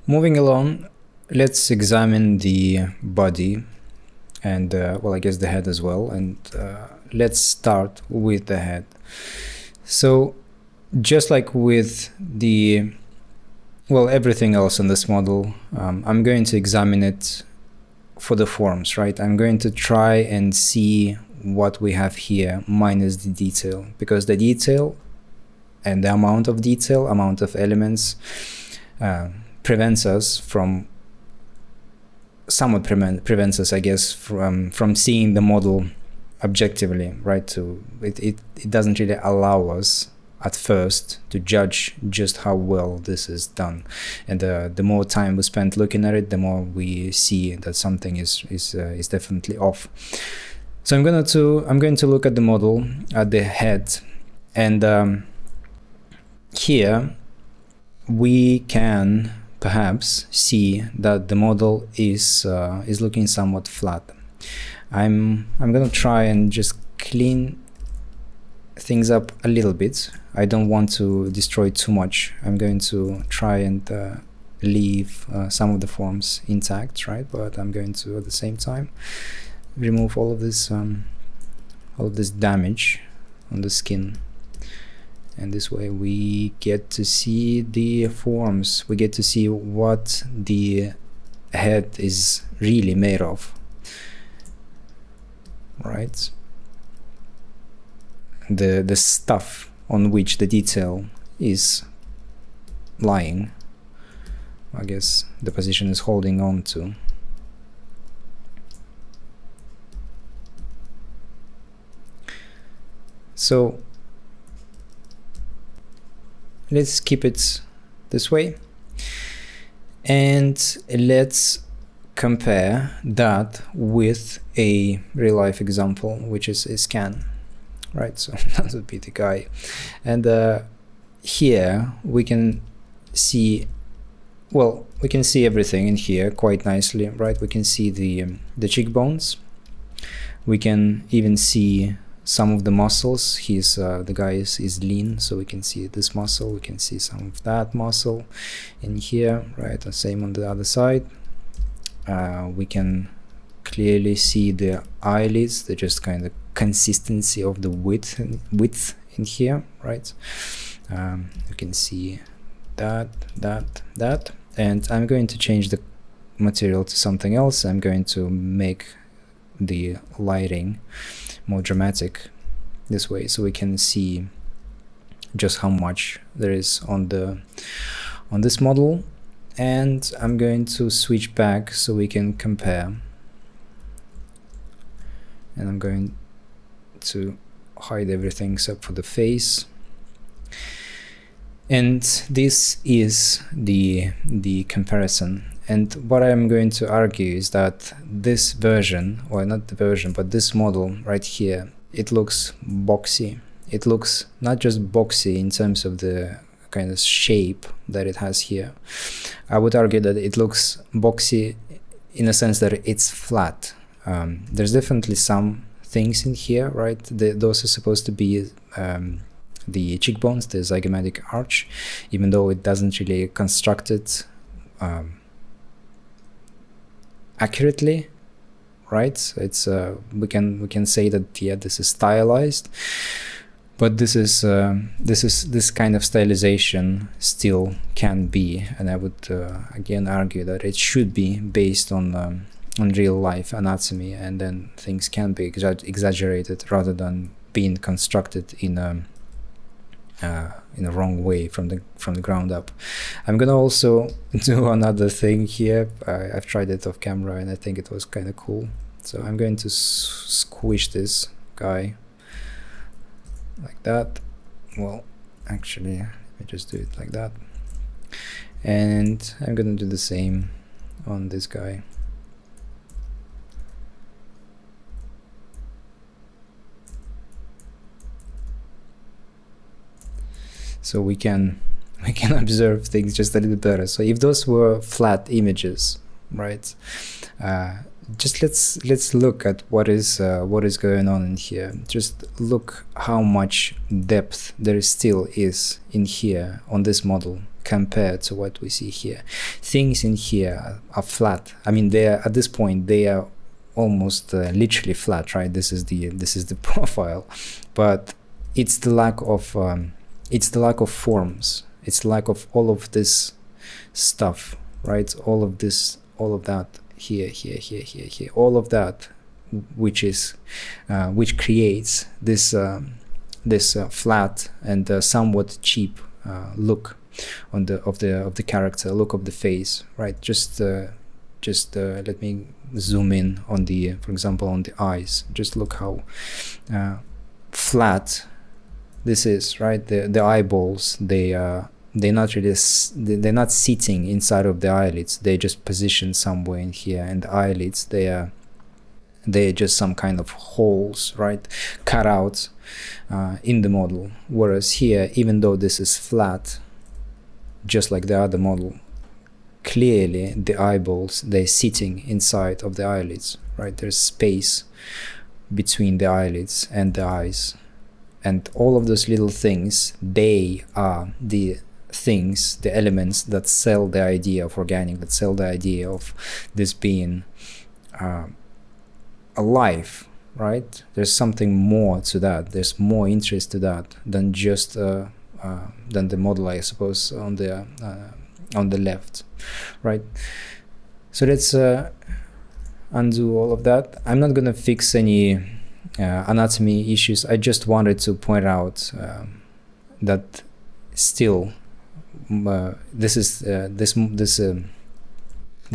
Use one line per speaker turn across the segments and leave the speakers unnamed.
Moving along, let's examine the body and well, I guess the head as well, and let's start with the head. So just like with the everything else in this model, I'm going to examine it for the forms, right? I'm going to try and see what we have here minus the detail, because the detail and the amount of detail, amount of elements, prevents us from prevents us, I guess, from seeing the model objectively, right? So it doesn't really allow us at first to judge just how well this is done, and the more time we spend looking at it, the more we see that something is definitely off. So I'm going to look at the model, at the head, and here we can perhaps see that the model is looking somewhat flat. I'm gonna try and just clean things up a little bit. I don't want to destroy too much. I'm going to try and leave some of the forms intact, right? But I'm going to at the same time remove all of this damage on the skin. And this way we get to see the forms, we get to see what the head is really made of, right? The stuff on which the detail is lying, I guess the position is holding on to. So let's keep it this way, and let's compare that with a real-life example, which is a scan, right? So that would be the guy, and here we can see, well, we can see everything in here quite nicely, right? We can see the cheekbones, we can even see some of the muscles. The guy is lean, so we can see this muscle, we can see some of that muscle in here, right? The same on the other side. We can clearly see the eyelids, the just kind of consistency of the width in here, right? You can see that, and I'm going to change the material to something else. I'm going to make the lighting more dramatic this way, so we can see just how much there is on this model. And I'm going to switch back so we can compare, and I'm going to hide everything except for the face. And this is the comparison. And what I'm going to argue is that this version, or not the version, but this model right here, it looks boxy. It looks not just boxy in terms of the kind of shape that it has here. I would argue that it looks boxy in a sense that it's flat. There's definitely some things in here, right? Those are supposed to be the cheekbones, the zygomatic arch, even though it doesn't really construct it accurately, right? It's we can say that, yeah, this is stylized, but this kind of stylization still can be, and I would again argue that it should be based on real life anatomy, and then things can be exaggerated rather than being constructed in a wrong way from the ground up. I'm gonna also do another thing here. I've tried it off camera and I think it was kind of cool. So I'm going to squish this guy like that. Well, actually, let me just do it like that. And I'm gonna do the same on this guy. So we can observe things just a little better. So if those were flat images, right? Just let's look at what is going on in here. Just look how much depth there still is in here on this model compared to what we see here. Things in here are flat. I mean, they are, at this point they are almost literally flat, right? This is the profile, but it's the lack of forms. It's the lack of all of this stuff, right? All of that here, all of that, which creates this flat and somewhat cheap look of the character, look of the face, right? Just let me zoom in on for example, on the eyes. Just look how flat this is, right? The eyeballs, they're not sitting inside of the eyelids. They just positioned somewhere in here, and the eyelids, they're just some kind of holes, right, cut out in the model. Whereas here, even though this is flat, just like the other model, clearly the eyeballs, they're sitting inside of the eyelids, right? There's space between the eyelids and the eyes, and all of those little things, they are the things, the elements that sell the idea of organic, that sell the idea of this being alive, right? There's something more to that. There's more interest to that than just than the model, I suppose, on the left, right? So let's undo all of that. I'm not gonna fix any anatomy issues. I just wanted to point out that still this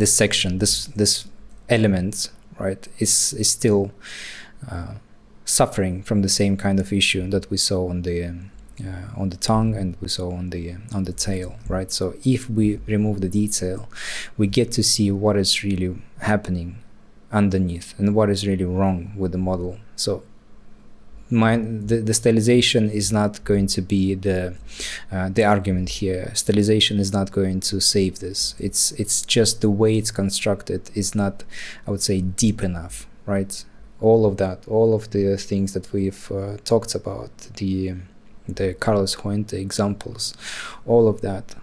section, this element, right, is still suffering from the same kind of issue that we saw on the tongue and we saw on the tail, right? So if we remove the detail, we get to see what is really happening underneath and what is really wrong with the model. So the stylization is not going to be the argument here. Stylization is not going to save this. It's just the way it's constructed is not, I would say, deep enough, right? All of that, all of the things that we've talked about, the Carlos Huente examples, all of that,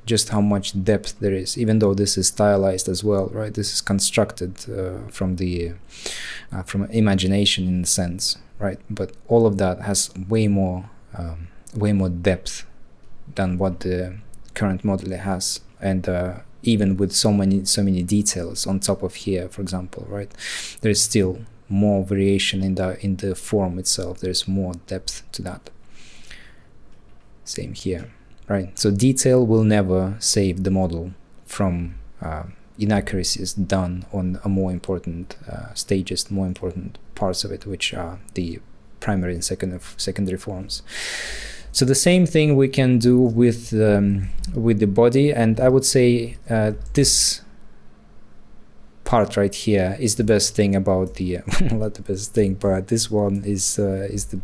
just how much depth there is, even though this is stylized as well, right? This is constructed from imagination in a sense, right? But all of that has way more depth than what the current model has, and even with so many details on top of here, for example, right? There is still more variation in the form itself. There's more depth to that. Same here, right? So detail will never save the model from inaccuracies done on a more important stages, more important parts of it, which are the primary and secondary forms. So the same thing we can do with the body, and I would say this part right here is the best thing about the not the best thing, but this one is the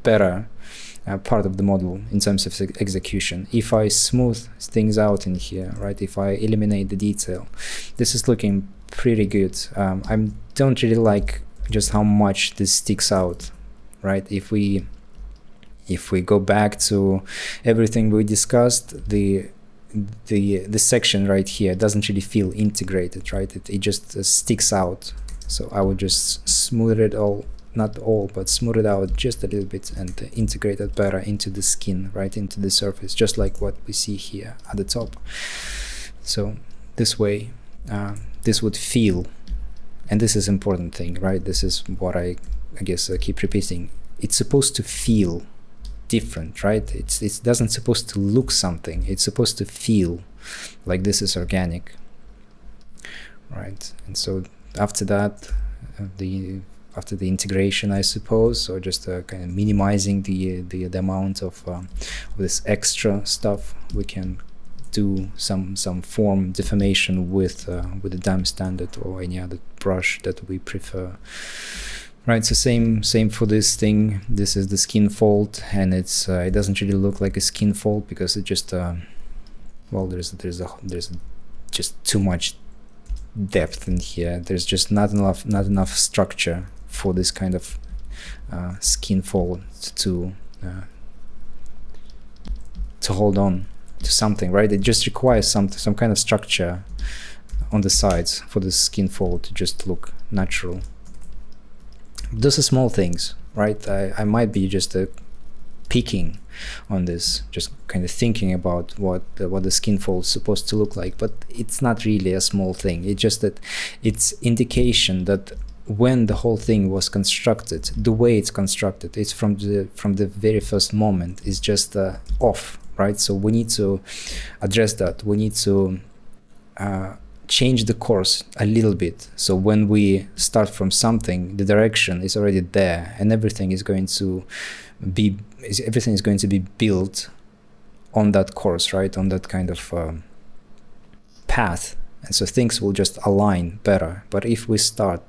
better part of the model in terms of execution. If I smooth things out in here, right, if I eliminate the detail, this is looking pretty good. I don't really like just how much this sticks out, right? If we go back to everything we discussed, the section right here doesn't really feel integrated, right? It just sticks out. So I would just smooth it all, not all, but smooth it out just a little bit and integrate it better into the skin, right, into the surface, just like what we see here at the top. So this way, this would feel, and this is important thing, right? This is what I guess I keep repeating. It's supposed to feel different, right? It doesn't supposed to look something. It's supposed to feel like this is organic, right? And so after that, after the integration, I suppose, or just kind of minimizing the amount of this extra stuff, we can do some form deformation with the dam standard or any other brush that we prefer. Right, so same for this thing. This is the skin fold, and it doesn't really look like a skin fold because it just well, there's just too much depth in here. There's just not enough structure for this kind of skin fold to hold on, to something, right? It just requires some kind of structure on the sides for the skin fold to just look natural. Those are small things, right? I might be just peeking on this, just kind of thinking about what the skin fold is supposed to look like, but it's not really a small thing. It's just that it's indication that when the whole thing was constructed, the way it's constructed, it's from the very first moment, is just off, right? So we need to address that. We need to change the course a little bit. So when we start from something, the direction is already there, and everything is going to be built on that course, right? On that kind of path. And so things will just align better. But if we start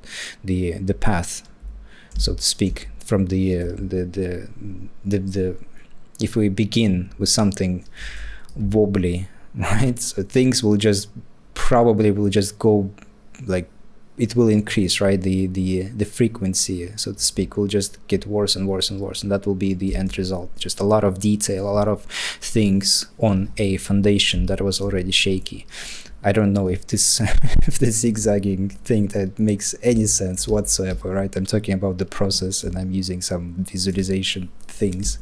the path, so to speak, from if we begin with something wobbly, right? So things will just probably go like, it will increase, right? The frequency, so to speak, will just get worse and worse and worse, and that will be the end result. Just a lot of detail, a lot of things on a foundation that was already shaky. I don't know if this if the zigzagging thing that makes any sense whatsoever, right? I'm talking about the process and I'm using some visualization things,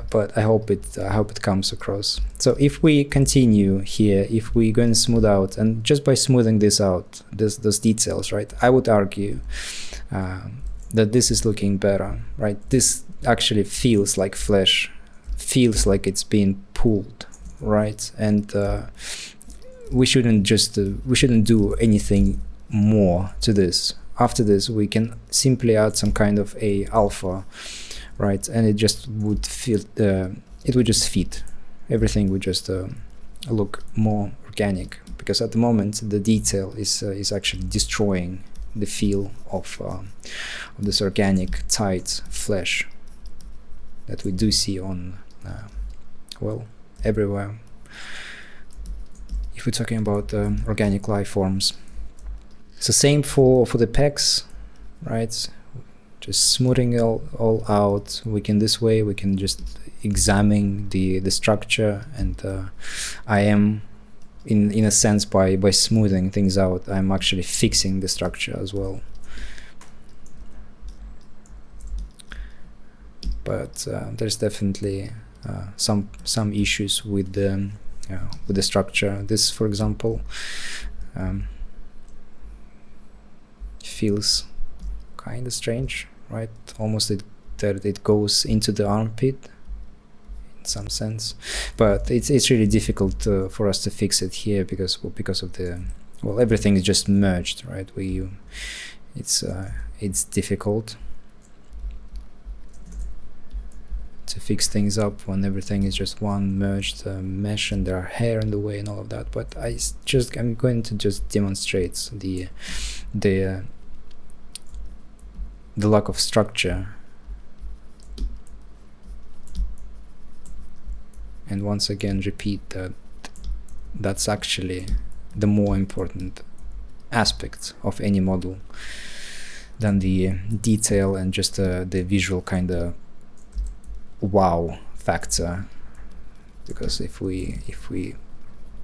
but I hope it comes across. So if we continue here, if we're going to smooth out, and just by smoothing this out, those details, right? I would argue that this is looking better, right? This actually feels like flesh, feels like it's being pulled, right? And we shouldn't do anything more to this. After this, we can simply add some kind of a alpha, right? And it just would feel, it would just fit. Everything would just look more organic, because at the moment the detail is actually destroying the feel of this organic tight flesh that we do see on well, everywhere. If we're talking about organic life forms. So same for the pecs, right? Just smoothing all out. We can just examine the structure, and I am in a sense by smoothing things out, I'm actually fixing the structure as well. But there's definitely some issues with the structure. This, for example, feels kind of strange, right? Almost that it goes into the armpit in some sense, but it's really difficult for us to fix it here because of the, well, everything is just merged, right? It's difficult to fix things up when everything is just one merged mesh and there are hair in the way and all of that. But I'm going to just demonstrate the lack of structure, and once again repeat that that's actually the more important aspect of any model than the detail and just the visual kind of wow factor. Because if we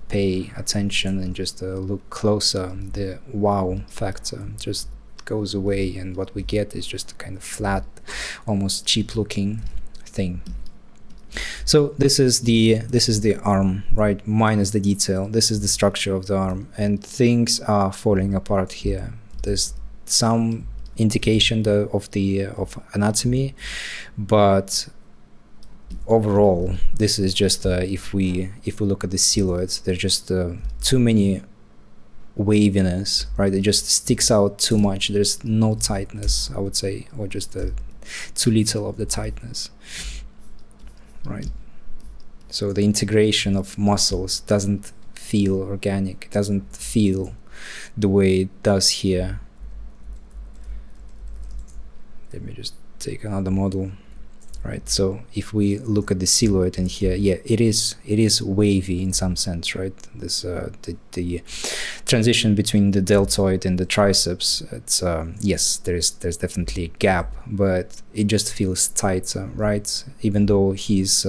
pay attention and just look closer, the wow factor just goes away, and what we get is just a kind of flat, almost cheap looking thing. So this is the arm, right, minus the detail. This is the structure of the arm, and things are falling apart here. There's some indication of anatomy, but overall this is just if we look at the silhouettes, there's just too many waviness, right? It just sticks out too much. There's no tightness, I would say, or just too little of the tightness, right? So the integration of muscles doesn't feel organic, it doesn't feel the way it does here. Let me just take another model, right? So if we look at the silhouette in here, yeah, it is wavy in some sense, right? This the transition between the deltoid and the triceps, it's yes, there's definitely a gap, but it just feels tighter, right? Even though he's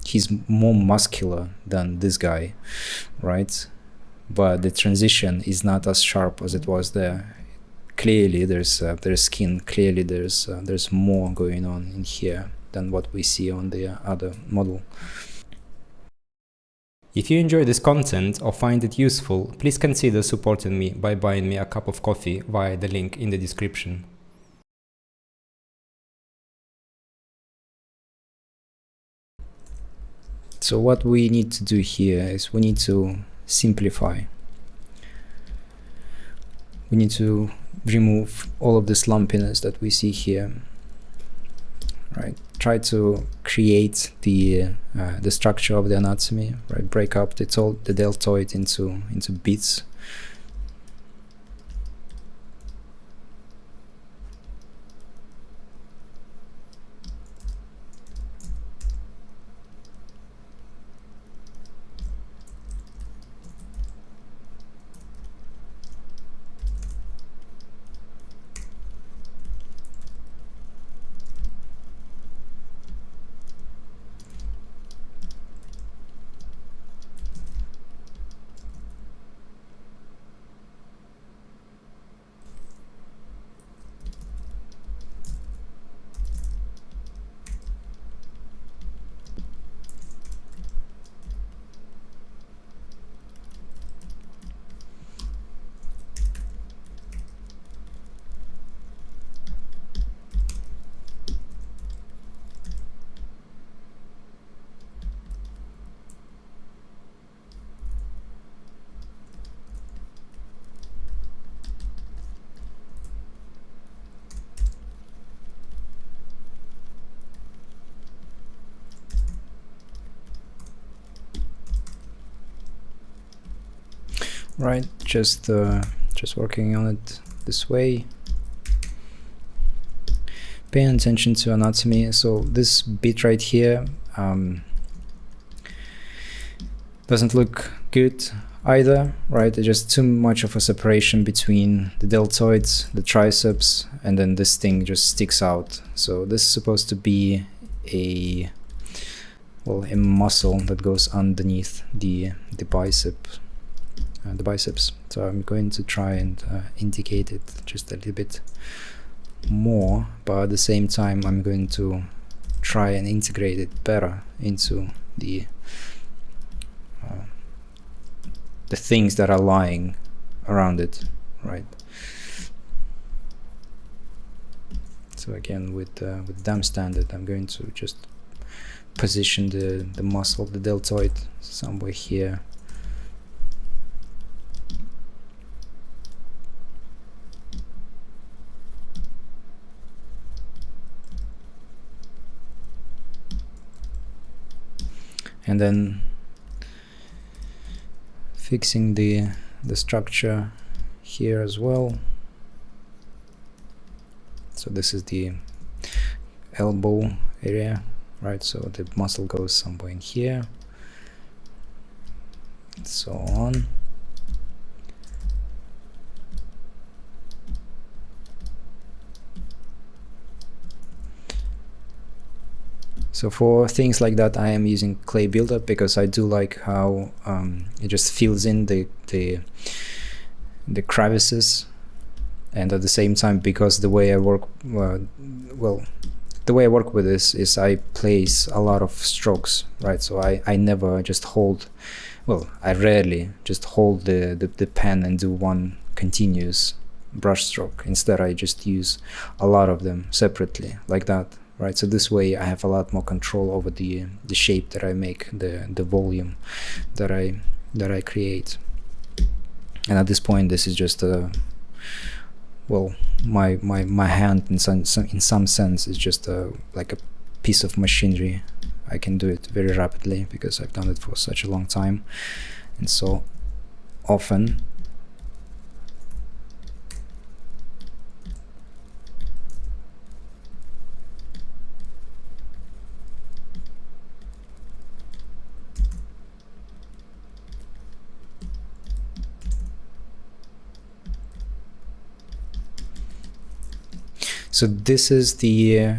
he's more muscular than this guy, right? But the transition is not as sharp as it was there. Clearly there's skin, clearly there's more going on in here than what we see on the other model. If you enjoy this content or find it useful, please consider supporting me by buying me a cup of coffee via the link in the description. So what we need to do here is we need to simplify. We need to remove all of this lumpiness that we see here. Right, try to create the structure of the anatomy. Right, break up the deltoid into bits. Right, just working on it this way. Paying attention to anatomy. So this bit right here doesn't look good either, right? There's just too much of a separation between the deltoids, the triceps, and then this thing just sticks out. So this is supposed to be a muscle that goes underneath the biceps. So I'm going to try and indicate it just a little bit more, but at the same time I'm going to try and integrate it better into the things that are lying around it, right? So again, with dam standard, I'm going to just position the muscle, the deltoid, somewhere here. And then fixing the structure here as well. So this is the elbow area, right? So the muscle goes somewhere in here, and so on. So for things like that, I am using clay buildup because I do like how it just fills in the crevices, and at the same time, because the way I work, the way I work with this is I place a lot of strokes, right? So I never just hold, I rarely just hold the pen and do one continuous brush stroke. Instead, I just use a lot of them separately, like that. Right, so this way I have a lot more control over the shape that I make, the volume that I create. And at this point, this is just my hand in some sense is just like a piece of machinery. I can do it very rapidly because I've done it for such a long time and so often. So this is the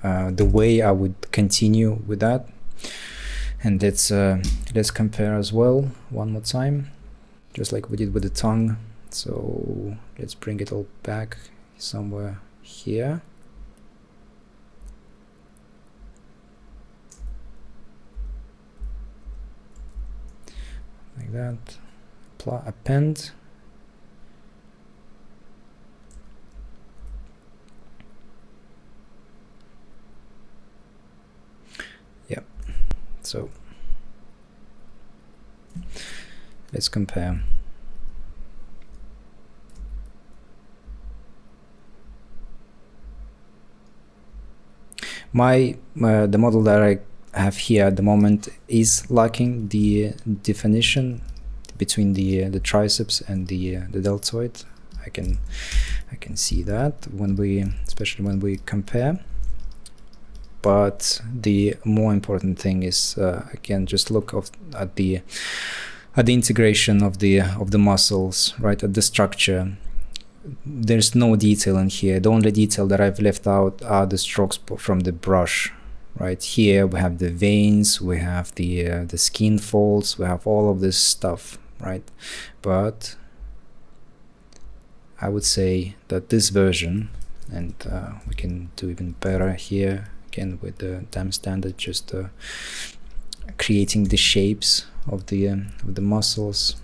way I would continue with that. And let's compare as well one more time, just like we did with the tongue. So let's bring it all back somewhere here. Like that. Append. Yeah. So let's compare. The model that I have here at the moment is lacking the definition between the triceps and the deltoid. I can see that especially when we compare. But the more important thing is again, just look at the integration of the muscles, right, at the structure. There's no detail in here. The only detail that I've left out are the strokes from the brush. Right here we have the veins, we have the skin folds, we have all of this stuff, right? But I would say that this version, and we can do even better here again with the time standard, just creating the shapes of the muscles.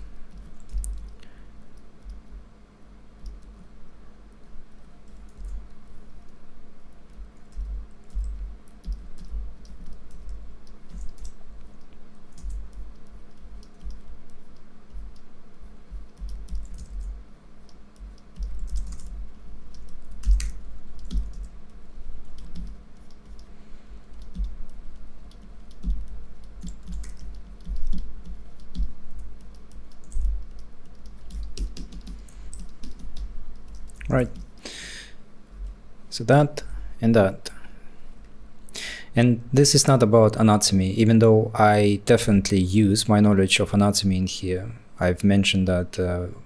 Right, so that and that. And this is not about anatomy, even though I definitely use my knowledge of anatomy in here. I've mentioned that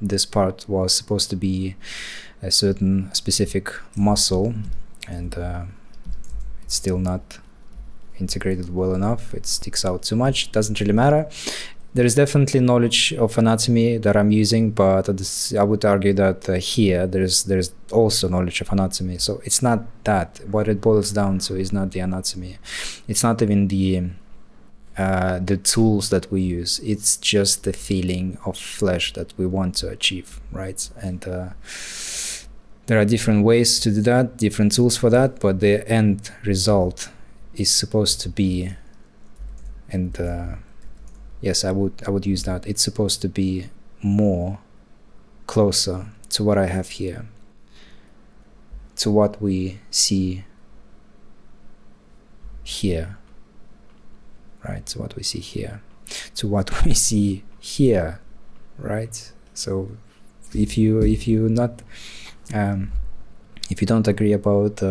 this part was supposed to be a certain specific muscle, and it's still not integrated well enough. It sticks out too much. Doesn't really matter. There is definitely knowledge of anatomy that I'm using, but I would argue that here there's also knowledge of anatomy. So it's not that. What it boils down to is not the anatomy. It's not even the tools that we use. It's just the feeling of flesh that we want to achieve, right? And there are different ways to do that, different tools for that, but the end result is supposed to be, and yes, I would use that. It's supposed to be more closer to what I have here, to what we see here, right? To what we see here, to what we see here, right? So if you not if you don't agree about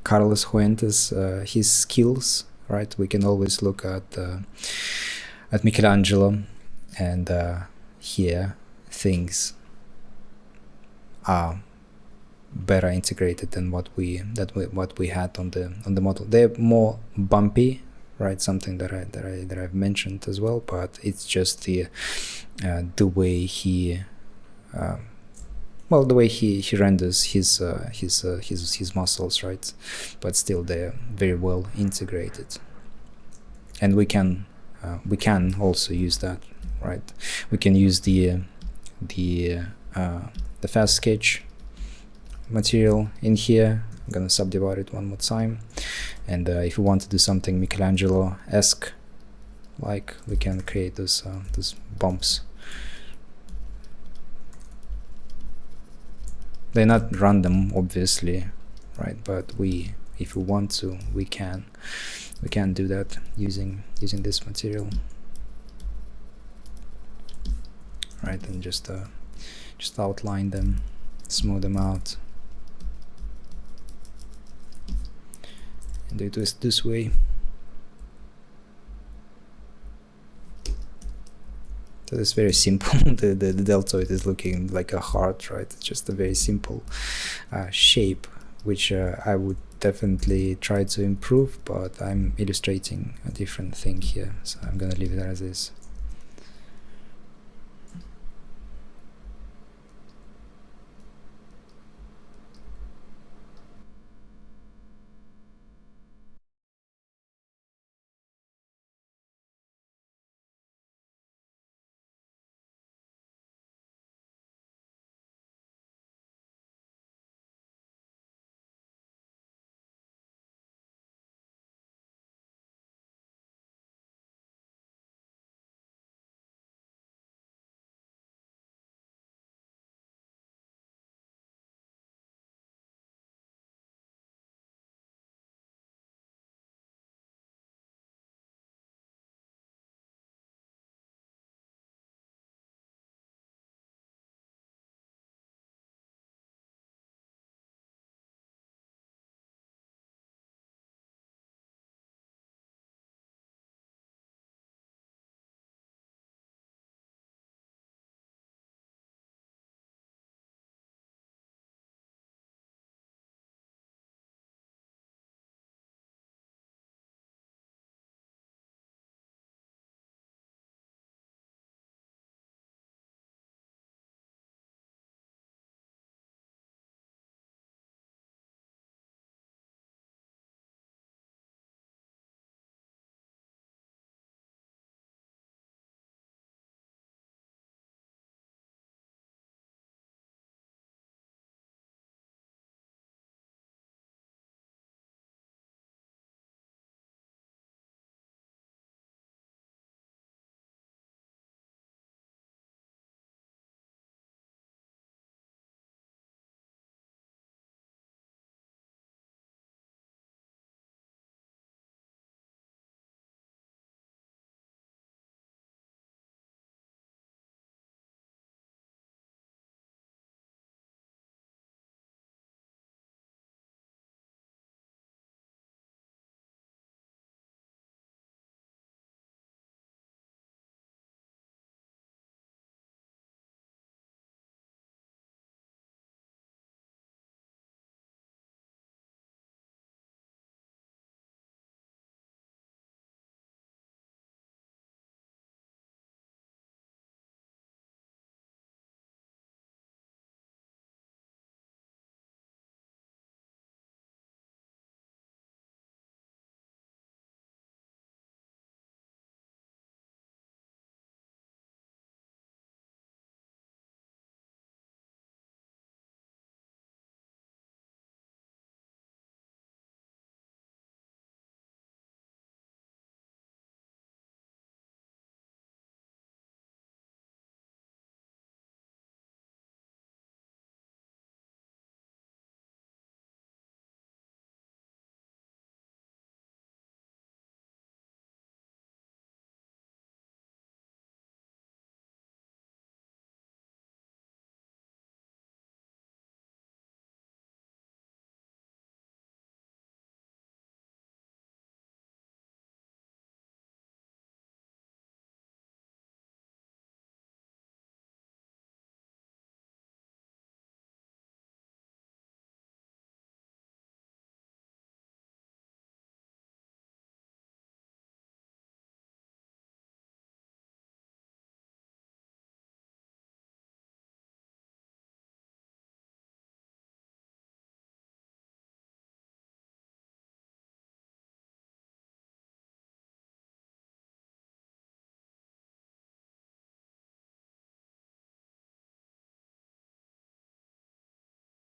Carlos Fuentes, his skills, right? We can always look at Michelangelo, and here things are better integrated than what we had on the model. They're more bumpy, right? Something that I've mentioned as well, but it's just the way he the way he renders his muscles, right? But still they're very well integrated, and we can also use that, right? We can use the fast sketch material in here. I'm gonna subdivide it one more time, and if we want to do something Michelangelo-esque, like, we can create those bumps. They're not random, obviously, right? But if we want to, we can do that using this material, right? And just outline them, smooth them out, and do it this way. So it's very simple. the deltoid is looking like a heart, right? It's just a very simple shape, which I would definitely try to improve, but I'm illustrating a different thing here, so I'm gonna leave it as is.